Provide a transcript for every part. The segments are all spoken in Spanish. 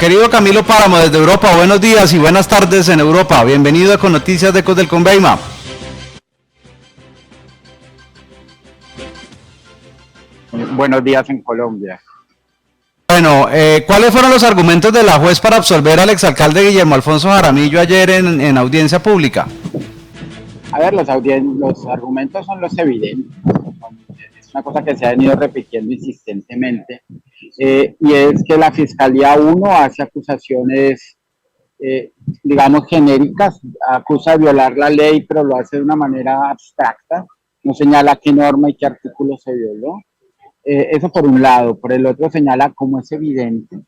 Querido Camilo Páramo desde Europa, buenos días y buenas tardes en Europa. Bienvenido a Con Noticias de Ecos del Conveima. Buenos días en Colombia. Bueno, ¿cuáles fueron los argumentos de la juez para absolver al exalcalde Guillermo Alfonso Jaramillo ayer en audiencia pública? A ver, los argumentos son los evidentes. Es una cosa que se ha venido repitiendo insistentemente. Y es que la Fiscalía 1 hace acusaciones, digamos, genéricas, acusa de violar la ley, pero lo hace de una manera abstracta, no señala qué norma y qué artículo se violó. Eso por un lado. Por el otro señala, como es evidente,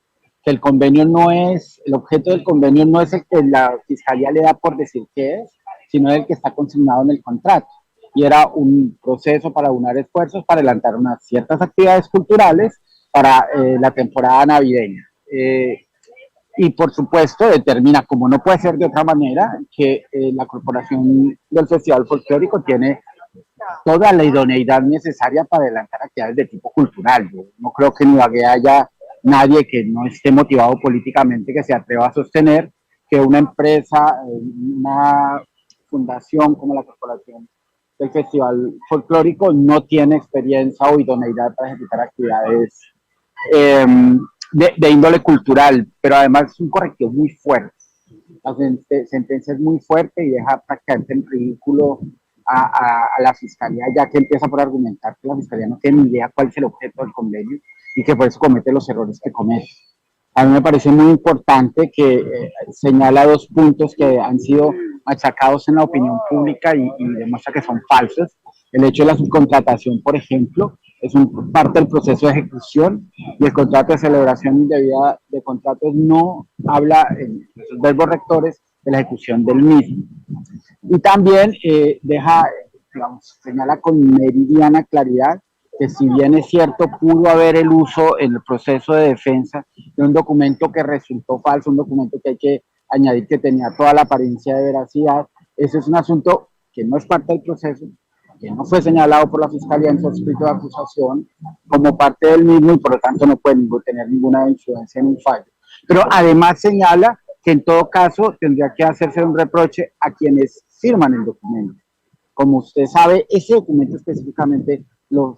que el convenio no es, el objeto del convenio no es el que la Fiscalía le da por decir qué es, sino el que está consignado en el contrato. Y era un proceso para unar esfuerzos para adelantar unas ciertas actividades culturales para la temporada navideña. Y por supuesto determina, como no puede ser de otra manera, que la corporación del Festival Folclórico tiene toda la idoneidad necesaria para adelantar actividades de tipo cultural. Yo no creo que en Ibagué haya nadie que no esté motivado políticamente que se atreva a sostener que una empresa, una fundación como la Corporación del Festival Folclórico no tiene experiencia o idoneidad para ejecutar actividades de índole cultural, pero además es un correctivo muy fuerte. La sentencia es muy fuerte y deja prácticamente en ridículo a la Fiscalía, ya que empieza por argumentar que la Fiscalía no tiene ni idea cuál es el objeto del convenio y que por eso comete los errores que comete. A mí me parece muy importante que señala dos puntos que han sido machacados en la opinión pública y demuestra que son falsos. El hecho de la subcontratación, por ejemplo, es parte del proceso de ejecución y el contrato de celebración indebida de contratos no habla en esos verbos rectores de la ejecución del mismo. Y también señala con meridiana claridad que si bien es cierto, pudo haber el uso en el proceso de defensa de un documento que resultó falso, un documento que hay que añadir que tenía toda la apariencia de veracidad. Ese es un asunto que no es parte del proceso, que no fue señalado por la Fiscalía en su escrito de acusación como parte del mismo y por lo tanto no puede tener ninguna influencia en un fallo. Pero además señala que en todo caso tendría que hacerse un reproche a quienes firman el documento. Como usted sabe, ese documento específicamente lo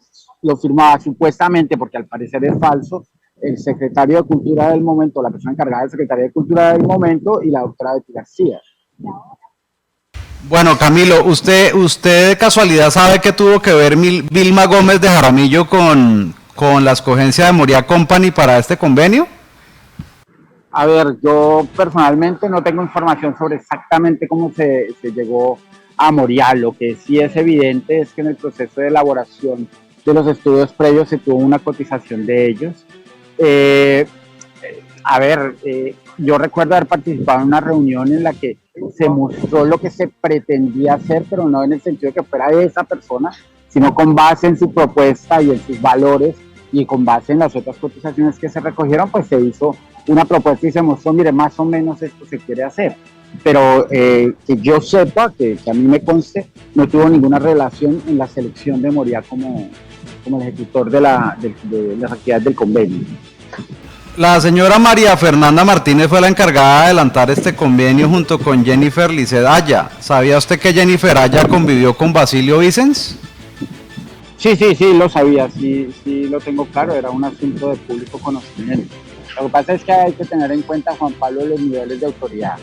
firmaba supuestamente, porque al parecer es falso, el secretario de Cultura del momento, la persona encargada del Secretaría de Cultura del momento y la doctora Betty García. Bueno, Camilo, ¿usted de casualidad sabe qué tuvo que ver Vilma Gómez de Jaramillo con la escogencia de Moria Company para este convenio? A ver, yo personalmente no tengo información sobre exactamente cómo se llegó a Moria. Lo que sí es evidente es que en el proceso de elaboración de los estudios previos se tuvo una cotización de ellos. Yo recuerdo haber participado en una reunión en la que se mostró lo que se pretendía hacer, pero no en el sentido de que fuera de esa persona, sino con base en su propuesta y en sus valores y con base en las otras cotizaciones que se recogieron, pues se hizo una propuesta y se mostró, mire, más o menos esto se quiere hacer. Pero que yo sepa, que a mí me conste, no tuvo ninguna relación en la selección de Moria como el ejecutor de las actividades del convenio. La señora María Fernanda Martínez fue la encargada de adelantar este convenio junto con Jennifer Lisset Aya. ¿Sabía usted que Jennifer Aya convivió con Basilio Vicens? Sí, lo sabía, sí lo tengo claro, era un asunto de público conocimiento. Lo que pasa es que hay que tener en cuenta, Juan Pablo, los niveles de autoridad.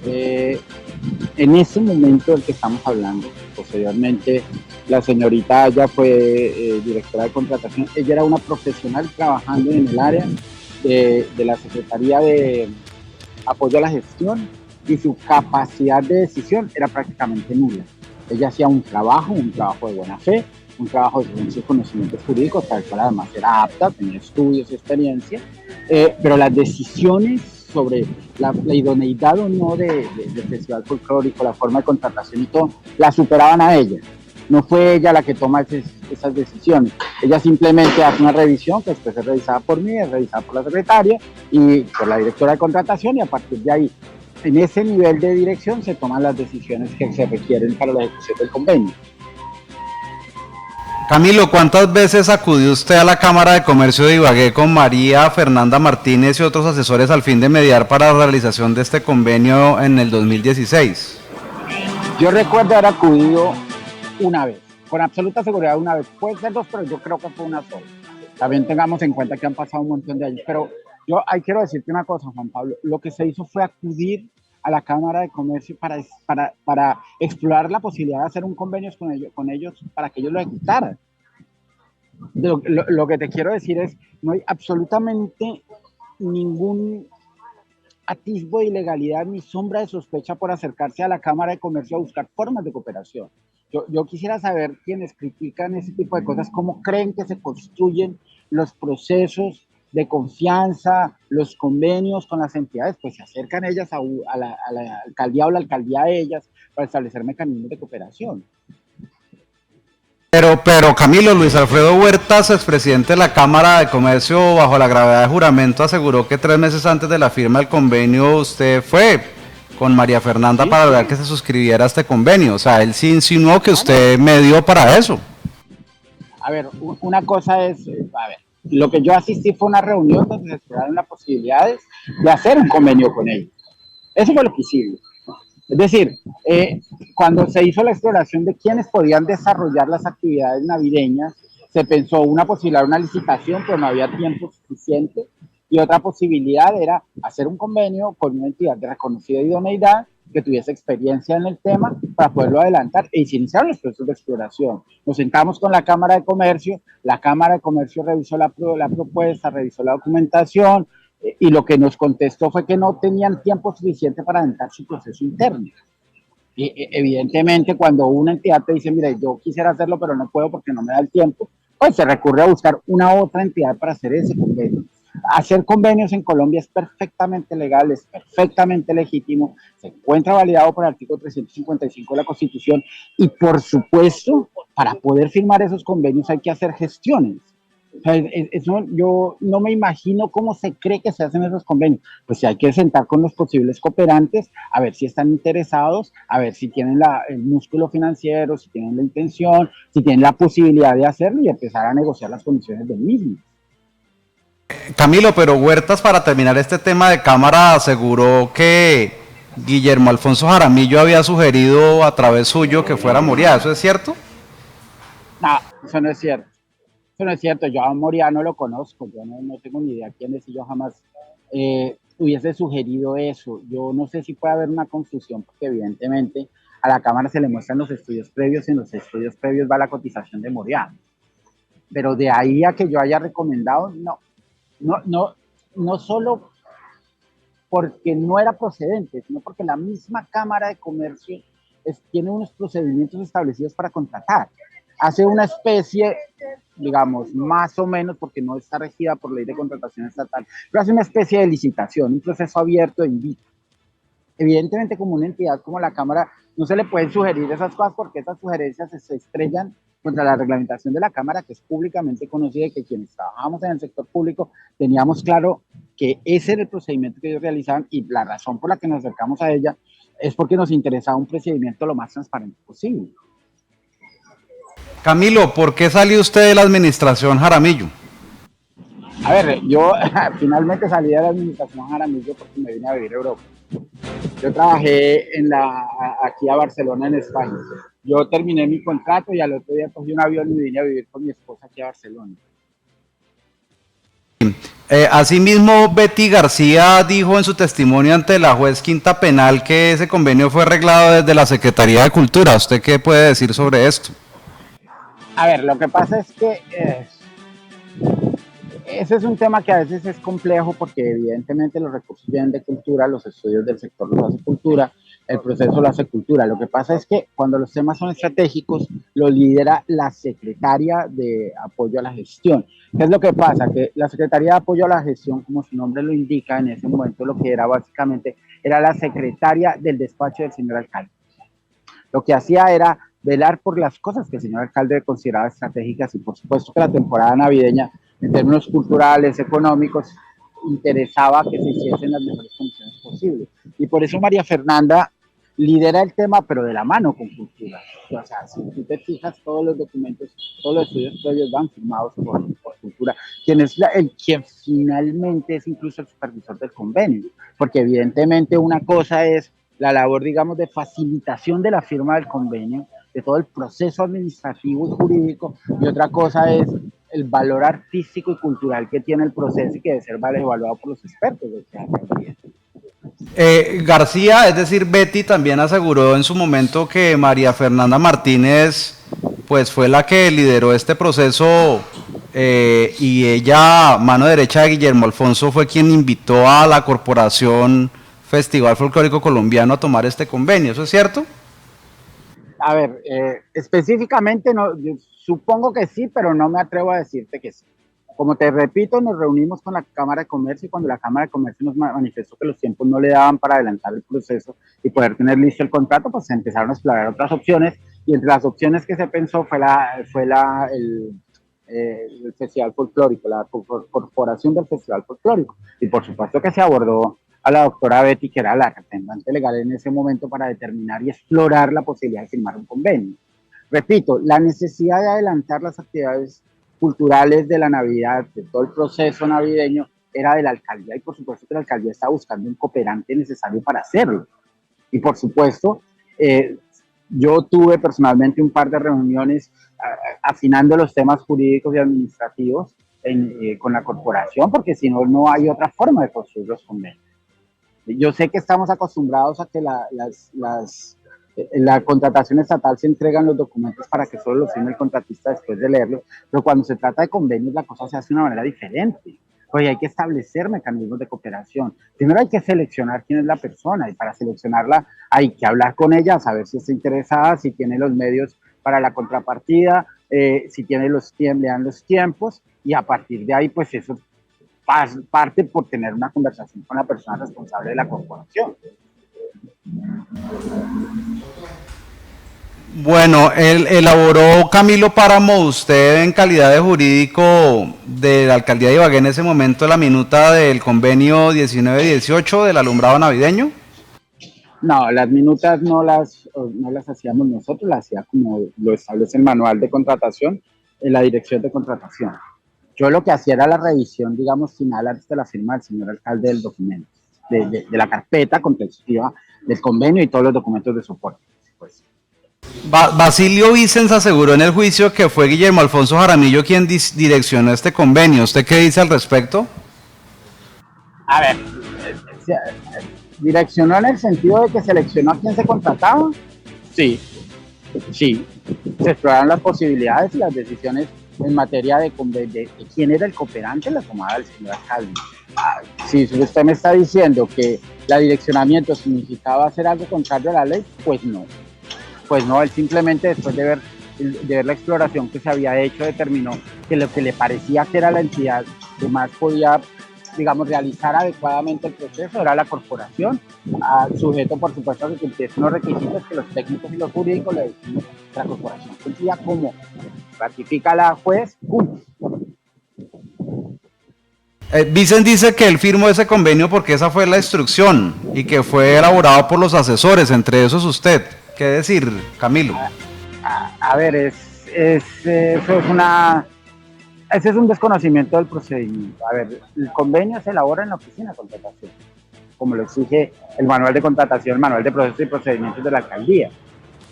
En ese momento del que estamos hablando, posteriormente la señorita Aya fue directora de contratación. Ella era una profesional trabajando en el área de la Secretaría de Apoyo a la Gestión y su capacidad de decisión era prácticamente nula. Ella hacía un trabajo de buena fe, un trabajo de sus conocimientos jurídicos, para el cual además era apta, tenía estudios y experiencia, pero las decisiones sobre la idoneidad o no del Festival Folclórico, la forma de contratación y todo, la superaban a ella. No fue ella la que toma esas decisiones. Ella simplemente hace una revisión que después es revisada por mí, es revisada por la secretaria y por la directora de contratación, y a partir de ahí, en ese nivel de dirección, se toman las decisiones que se requieren para la ejecución del convenio. Camilo, ¿cuántas veces acudió usted a la Cámara de Comercio de Ibagué con María Fernanda Martínez y otros asesores al fin de mediar para la realización de este convenio en el 2016? Yo recuerdo haber acudido una vez, con absoluta seguridad una vez. Puede ser dos, pero yo creo que fue una sola. También tengamos en cuenta que han pasado un montón de años. Pero yo ahí quiero decirte una cosa, Juan Pablo. Lo que se hizo fue acudir a la Cámara de Comercio para explorar la posibilidad de hacer un convenio con ellos para que ellos lo ejecutaran. Lo que te quiero decir es, no hay absolutamente ningún atisbo de ilegalidad ni sombra de sospecha por acercarse a la Cámara de Comercio a buscar formas de cooperación. Yo quisiera saber quienes critican ese tipo de cosas, cómo creen que se construyen los procesos de confianza, los convenios con las entidades, pues se acercan ellas a la alcaldía o la alcaldía a ellas para establecer mecanismos de cooperación. Pero Camilo, Luis Alfredo Huertas, expresidente de la Cámara de Comercio, bajo la gravedad de juramento, aseguró que 3 meses antes de la firma del convenio usted fue con María Fernanda para lograr que se suscribiera este convenio. O sea, él sí insinuó que usted me dio para eso. A ver, una cosa es, a ver, lo que yo asistí fue una reunión donde se exploraron las posibilidades de hacer un convenio con ellos. Eso fue lo que hicimos. Es decir, cuando se hizo la exploración de quiénes podían desarrollar las actividades navideñas, se pensó una posibilidad, una licitación, pero no había tiempo suficiente. Y otra posibilidad era hacer un convenio con una entidad de reconocida idoneidad que tuviese experiencia en el tema para poderlo adelantar e se iniciaron los procesos de exploración. Nos sentamos con la Cámara de Comercio, la Cámara de Comercio revisó la propuesta, revisó la documentación, y lo que nos contestó fue que no tenían tiempo suficiente para adelantar su proceso interno. Y evidentemente, cuando una entidad te dice, mire, yo quisiera hacerlo, pero no puedo porque no me da el tiempo, pues se recurre a buscar una otra entidad para hacer ese convenio. Hacer convenios en Colombia es perfectamente legal, es perfectamente legítimo, se encuentra validado por el artículo 355 de la Constitución y, por supuesto, para poder firmar esos convenios hay que hacer gestiones. O sea, eso, yo no me imagino cómo se cree que se hacen esos convenios. Pues hay que sentar con los posibles cooperantes, a ver si están interesados, a ver si tienen el músculo financiero, si tienen la intención, si tienen la posibilidad de hacerlo y empezar a negociar las condiciones del mismo. Camilo, pero Huertas, para terminar este tema de Cámara, aseguró que Guillermo Alfonso Jaramillo había sugerido a través suyo que fuera Moria. ¿Eso es cierto? No, eso no es cierto. Eso no es cierto. Yo a Moria no lo conozco. Yo no tengo ni idea quién es y yo jamás hubiese sugerido eso. Yo no sé si puede haber una confusión porque evidentemente a la Cámara se le muestran los estudios previos y en los estudios previos va la cotización de Moria. Pero de ahí a que yo haya recomendado, no solo porque no era procedente, sino porque la misma Cámara de Comercio tiene unos procedimientos establecidos para contratar. Hace una especie, digamos, más o menos, porque no está regida por ley de contratación estatal, pero hace una especie de licitación, un proceso abierto de invito. Evidentemente, como una entidad como la Cámara, no se le pueden sugerir esas cosas porque esas sugerencias se estrellan contra la reglamentación de la Cámara, que es públicamente conocida y que quienes trabajamos en el sector público teníamos claro que ese era el procedimiento que ellos realizaban y la razón por la que nos acercamos a ella es porque nos interesaba un procedimiento lo más transparente posible. Camilo, ¿por qué salió usted de la administración Jaramillo? A ver, yo finalmente salí de la administración Jaramillo porque me vine a vivir a Europa. Yo trabajé aquí a Barcelona, en España. Yo terminé mi contrato y al otro día cogí un avión y vine a vivir con mi esposa aquí a Barcelona. Asimismo, Betty García dijo en su testimonio ante la juez Quinta Penal que ese convenio fue arreglado desde la Secretaría de Cultura. ¿Usted qué puede decir sobre esto? A ver, lo que pasa es que ese es un tema que a veces es complejo porque evidentemente los recursos vienen de cultura, los estudios del sector los hace cultura, el proceso lo hace cultura. Lo que pasa es que cuando los temas son estratégicos, lo lidera la Secretaria de Apoyo a la Gestión. ¿Qué es lo que pasa? Que la Secretaría de Apoyo a la Gestión, como su nombre lo indica, en ese momento lo que era básicamente era la secretaria del despacho del señor alcalde. Lo que hacía era velar por las cosas que el señor alcalde consideraba estratégicas y por supuesto que la temporada navideña en términos culturales, económicos, interesaba que se hiciesen las mejores condiciones posibles. Y por eso María Fernanda lidera el tema, pero de la mano con cultura. O sea, si tú te fijas, todos los documentos, todos los estudios previos van firmados por cultura, quien finalmente es incluso el supervisor del convenio, porque evidentemente una cosa es la labor, digamos, de facilitación de la firma del convenio, de todo el proceso administrativo y jurídico, y otra cosa es el valor artístico y cultural que tiene el proceso y que debe ser evaluado por los expertos. O sea, García, es decir, Betty también aseguró en su momento que María Fernanda Martínez pues fue la que lideró este proceso y ella, mano derecha de Guillermo Alfonso, fue quien invitó a la corporación Festival Folclórico Colombiano a tomar este convenio, ¿eso es cierto? A ver, específicamente no, yo supongo que sí, pero no me atrevo a decirte que sí. Como te repito, nos reunimos con la Cámara de Comercio y cuando la Cámara de Comercio nos manifestó que los tiempos no le daban para adelantar el proceso y poder tener listo el contrato, pues se empezaron a explorar otras opciones y entre las opciones que se pensó el Festival Folclórico, la corporación del Festival Folclórico. Y por supuesto que se abordó a la doctora Betty, que era la representante legal en ese momento, para determinar y explorar la posibilidad de firmar un convenio. Repito, la necesidad de adelantar las actividades culturales de la Navidad, de todo el proceso navideño, era de la alcaldía y por supuesto que la alcaldía está buscando un cooperante necesario para hacerlo. Y por supuesto, yo tuve personalmente un par de reuniones afinando los temas jurídicos y administrativos con la corporación, porque si no, no hay otra forma de construir los convenios. Yo sé que estamos acostumbrados a que la contratación estatal se entregan los documentos para que solo los firme el contratista después de leerlos, pero cuando se trata de convenios la cosa se hace de una manera diferente. Oye, hay que establecer mecanismos de cooperación. Primero hay que seleccionar quién es la persona y para seleccionarla hay que hablar con ella, saber si está interesada, si tiene los medios para la contrapartida, si tiene le dan los tiempos y a partir de ahí pues eso parte por tener una conversación con la persona responsable de la corporación. Bueno, elaboró Camilo Páramo, usted en calidad de jurídico de la alcaldía de Ibagué en ese momento la minuta del convenio 1918 del alumbrado navideño. No, las minutas no las hacíamos nosotros, las hacía como lo establece el manual de contratación en la dirección de contratación. Yo lo que hacía era la revisión, digamos, final antes de la firma del señor alcalde del documento, de la carpeta contextual del convenio y todos los documentos de soporte. Pues. Basilio Vicens aseguró en el juicio que fue Guillermo Alfonso Jaramillo quien direccionó este convenio. ¿Usted qué dice al respecto? A ver, ¿direccionó en el sentido de que seleccionó a quién se contrataba? Sí, sí. Se exploraron las posibilidades y las decisiones en materia de quién era el cooperante, la tomada del señor alcalde. Si usted me está diciendo que el direccionamiento significaba hacer algo contrario a la ley, pues no. Pues no, él simplemente después de ver la exploración que se había hecho determinó que lo que le parecía que era la entidad que más podía, digamos, realizar adecuadamente el proceso era la corporación, sujeto por supuesto a que cumpliese unos requisitos que los técnicos y los jurídicos le decían que la corporación cumplía como ratifica la juez, cumple. Vicen dice que él firmó ese convenio porque esa fue la instrucción y que fue elaborado por los asesores, entre esos usted. ¿Qué decir, Camilo? A ver, ese es un desconocimiento del procedimiento. A ver, el convenio se elabora en la oficina de contratación, como lo exige el manual de contratación, el manual de procesos y procedimientos de la alcaldía.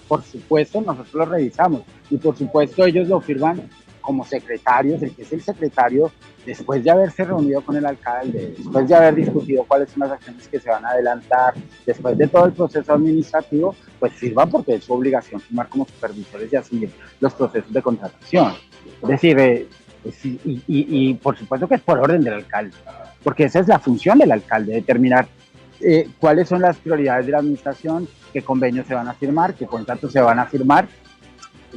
Por supuesto, nosotros lo revisamos y por supuesto ellos lo firman como secretarios, el que es el secretario, después de haberse reunido con el alcalde, después de haber discutido cuáles son las acciones que se van a adelantar, después de todo el proceso administrativo, pues firman porque es su obligación firmar como supervisores y asumir los procesos de contratación. Es decir, y por supuesto que es por orden del alcalde, porque esa es la función del alcalde, determinar cuáles son las prioridades de la administración, qué convenios se van a firmar, qué contratos se van a firmar,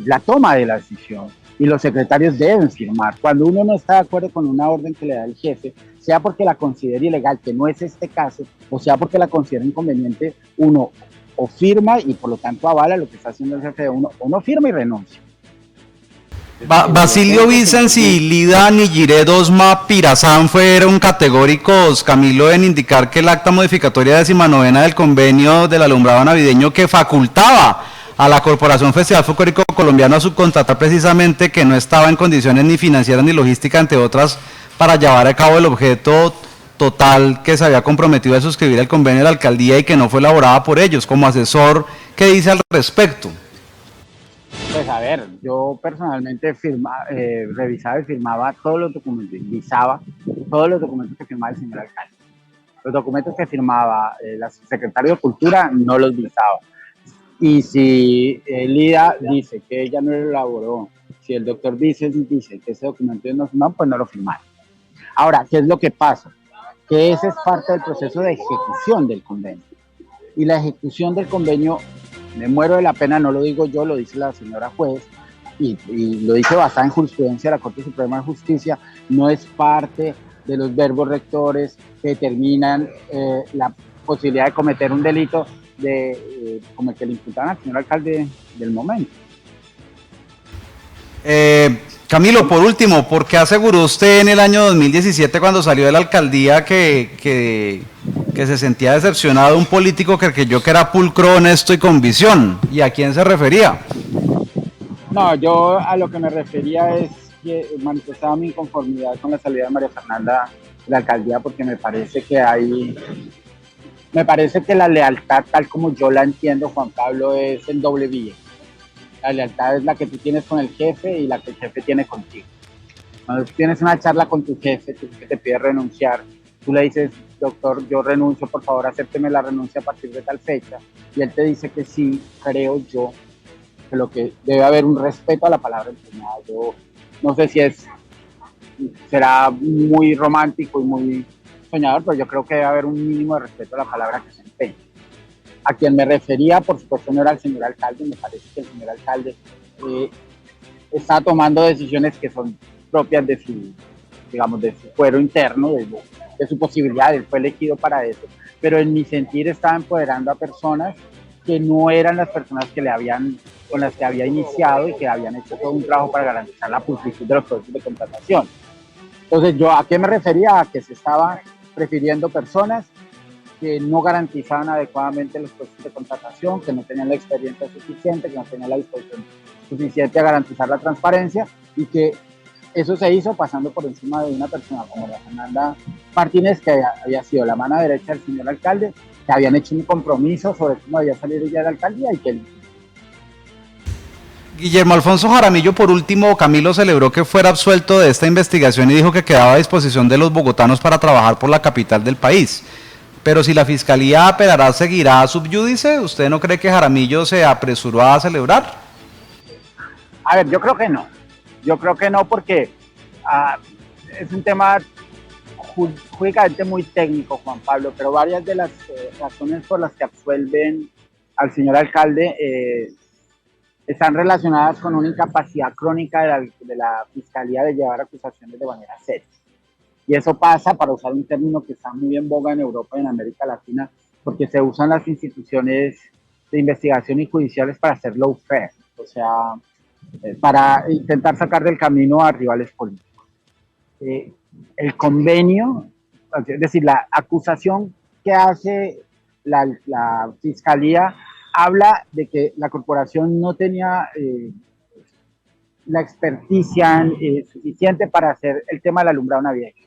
la toma de la decisión. Y los secretarios deben firmar. Cuando uno no está de acuerdo con una orden que le da el jefe, sea porque la considere ilegal, que no es este caso, o sea porque la considera inconveniente, uno o firma y por lo tanto avala lo que está haciendo el jefe de uno, o no firma y renuncia. Basilio Vicens y Lida Niyiré Dosma Pirazán fueron categóricos, Camilo, en indicar que el acta modificatoria 19ª del convenio del alumbrado navideño que facultaba a la Corporación Festival Folclórico Colombiano a subcontratar precisamente que no estaba en condiciones ni financieras ni logísticas, entre otras, para llevar a cabo el objeto total que se había comprometido a suscribir el convenio de la alcaldía y que no fue elaborada por ellos. Como asesor, ¿qué dice al respecto? Pues a ver, yo personalmente revisaba y firmaba todos los documentos, visaba todos los documentos que firmaba el señor alcalde. Los documentos que firmaba el secretario de Cultura no los visaba. Y si Lida dice que ella no lo elaboró, si el doctor dice que ese documento no firmó, pues no lo firmaron. Ahora, ¿qué es lo que pasa? Que ese es parte del proceso de ejecución del convenio. Y la ejecución del convenio, me muero de la pena, no lo digo yo, lo dice la señora juez, y lo dice basada en jurisprudencia de la Corte Suprema de Justicia, no es parte de los verbos rectores que determinan la posibilidad de cometer un delito como el que le imputaban al señor alcalde del momento. Camilo, por último, ¿por qué aseguró usted en el año 2017, cuando salió de la alcaldía, que se sentía decepcionado de un político que creyó que era pulcro, honesto y con visión? ¿Y a quién se refería? No, yo a lo que me refería es que manifestaba mi inconformidad con la salida de María Fernanda de la alcaldía, porque me parece que la lealtad, tal como yo la entiendo, Juan Pablo, es el doble vía. La lealtad es la que tú tienes con el jefe y la que el jefe tiene contigo. Cuando tú tienes una charla con tu jefe que te pide renunciar, tú le dices, doctor, yo renuncio, por favor, acépteme la renuncia a partir de tal fecha, y él te dice que sí, creo yo, que lo que debe haber un respeto a la palabra empeñada. Yo no sé si será muy romántico y muy soñador, pero yo creo que debe haber un mínimo de respeto a la palabra que se empeña. A quien me refería, por supuesto, no era el señor alcalde. Me parece que el señor alcalde está tomando decisiones que son propias de su, digamos, de su fuero interno, de su posibilidad. Él fue elegido para eso, pero en mi sentir estaba empoderando a personas que no eran las personas con las que había iniciado y que habían hecho todo un trabajo para garantizar la pulcritud de los procesos de contratación. Entonces, ¿yo a qué me refería? A que se estaba prefiriendo personas que no garantizaban adecuadamente los procesos de contratación, que no tenían la experiencia suficiente, que no tenían la disposición suficiente a garantizar la transparencia, y que eso se hizo pasando por encima de una persona como la Fernanda Martínez, que había sido la mano derecha del señor alcalde, que habían hecho un compromiso sobre cómo había salido ella de la alcaldía y que... Guillermo Alfonso Jaramillo, por último, Camilo celebró que fuera absuelto de esta investigación y dijo que quedaba a disposición de los bogotanos para trabajar por la capital del país. Pero si la Fiscalía apelará, ¿seguirá subyúdice? ¿Usted no cree que Jaramillo se apresuró a celebrar? A ver, yo creo que no. Yo creo que no, porque es un tema jurídicamente muy técnico, Juan Pablo, pero varias de las razones por las que absuelven al señor alcalde están relacionadas con una incapacidad crónica de la Fiscalía de llevar acusaciones de manera seria. Y eso pasa, para usar un término que está muy en boga en Europa y en América Latina, porque se usan las instituciones de investigación y judiciales para hacer lawfare, o sea, para intentar sacar del camino a rivales políticos. El convenio, es decir, la acusación que hace la Fiscalía habla de que la corporación no tenía la experticia suficiente para hacer el tema del alumbrado navideño.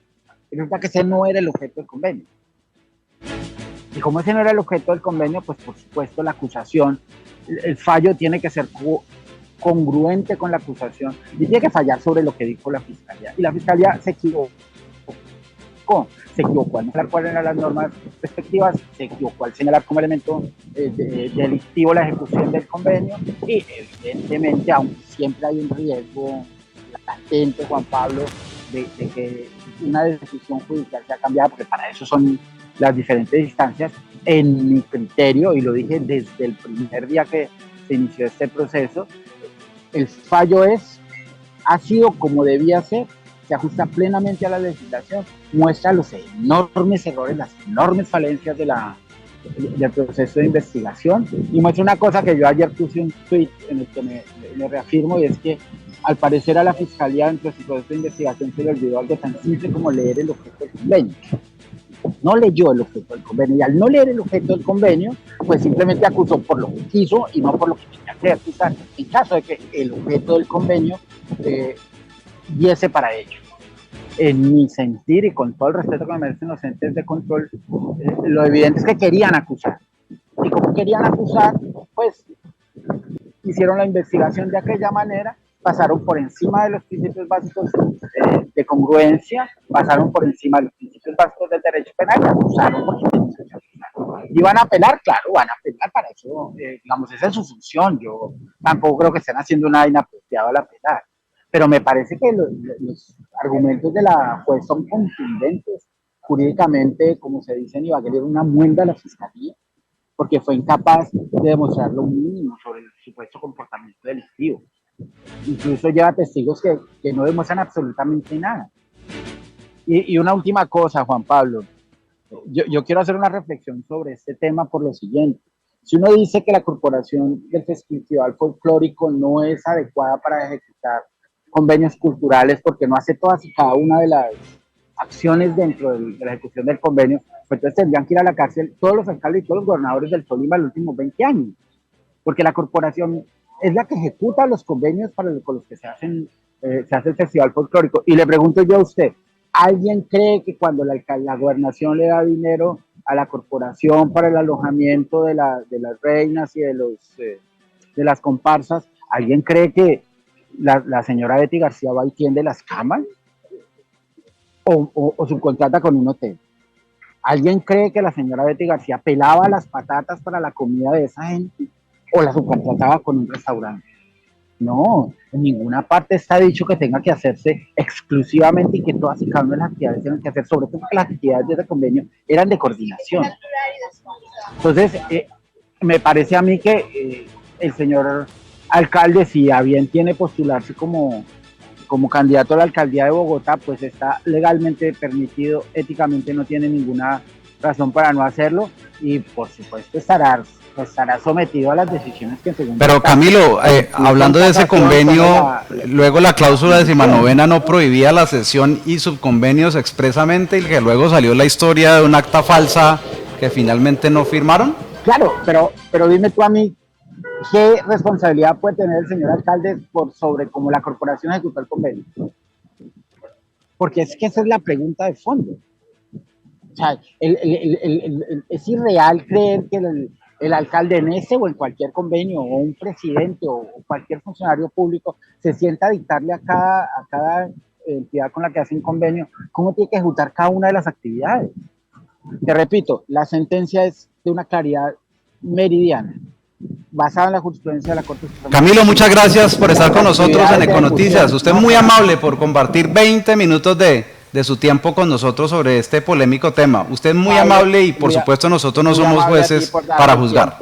Resulta que ese no era el objeto del convenio. Y como ese no era el objeto del convenio, pues por supuesto la acusación, el fallo tiene que ser congruente con la acusación y tiene que fallar sobre lo que dijo la Fiscalía. Y la Fiscalía se equivocó al señalar cuáles eran las normas respectivas, se equivocó al señalar como elemento delictivo la ejecución del convenio, y evidentemente, aunque siempre hay un riesgo latente, Juan Pablo, de que una decisión judicial sea cambiada, porque para eso son las diferentes instancias, en mi criterio, y lo dije desde el primer día que se inició este proceso, el fallo ha sido como debía ser, se ajusta plenamente a la legislación, muestra los enormes errores, las enormes falencias de la del proceso de investigación. Y muestra una cosa que yo ayer puse un tweet en el que me reafirmo, y es que al parecer a la Fiscalía dentro de su proceso de investigación se le olvidó algo tan simple como leer el objeto del convenio. No leyó el objeto del convenio, y al no leer el objeto del convenio, pues simplemente acusó por lo que quiso y no por lo que tenía que acusar, en caso de que el objeto del convenio diese para ello. En mi sentir, y con todo el respeto que me merecen los entes de control, lo evidente es que querían acusar. Y como querían acusar, pues hicieron la investigación de aquella manera, pasaron por encima de los principios básicos de congruencia, pasaron por encima de los principios básicos del derecho penal y acusaron porque tenían que acusar. ¿Y van a apelar? Claro, van a apelar, para eso, digamos, esa es su función. Yo tampoco creo que estén haciendo nada inapropiado al apelar. Pero me parece que los argumentos de la juez son contundentes. Jurídicamente, como se dice en Ibagué, era una muenda a la Fiscalía, porque fue incapaz de demostrar lo mínimo sobre el supuesto comportamiento delictivo. Incluso lleva testigos que no demuestran absolutamente nada. Y una última cosa, Juan Pablo. Yo quiero hacer una reflexión sobre este tema por lo siguiente. Si uno dice que la corporación del Festival Folclórico no es adecuada para ejecutar convenios culturales porque no hace todas y cada una de las acciones dentro de la ejecución del convenio, pues entonces tendrían que ir a la cárcel todos los alcaldes y todos los gobernadores del Tolima en los últimos 20 años, porque la corporación es la que ejecuta los convenios con los que se hace el Festival Folclórico. Y le pregunto yo a usted, ¿alguien cree que cuando la gobernación le da dinero a la corporación para el alojamiento de las reinas y de las comparsas, ¿alguien cree que la señora Betty García va y tiende las camas o subcontrata con un hotel? ¿Alguien cree que la señora Betty García pelaba las patatas para la comida de esa gente o la subcontrataba con un restaurante? No, en ninguna parte está dicho que tenga que hacerse exclusivamente y que todas y cada una de las actividades tienen que hacer, sobre todo porque las actividades de ese convenio eran de coordinación. Entonces, me parece a mí que el señor alcalde, si a bien tiene postularse como candidato a la alcaldía de Bogotá, pues está legalmente permitido, éticamente no tiene ninguna razón para no hacerlo, y por supuesto estará sometido a las decisiones que según... Pero Camilo, hablando de ese convenio, luego la cláusula 19ª no prohibía la cesión y subconvenios expresamente, y que luego salió la historia de un acta falsa que finalmente no firmaron. Claro, pero dime tú a mí, ¿qué responsabilidad puede tener el señor alcalde sobre cómo la corporación ejecutó el convenio? Porque es que esa es la pregunta de fondo. O sea, es irreal creer que el alcalde en ese o en cualquier convenio, o un presidente o cualquier funcionario público se sienta a dictarle a cada entidad con la que hace un convenio cómo tiene que ejecutar cada una de las actividades. Te repito, la sentencia es de una claridad meridiana, basada en la jurisprudencia de la Corte Suprema. Camilo, muchas gracias por estar con nosotros en Econoticias. Usted es muy amable por compartir 20 minutos de su tiempo con nosotros sobre este polémico tema. Usted es muy amable y por supuesto nosotros no somos jueces para juzgar.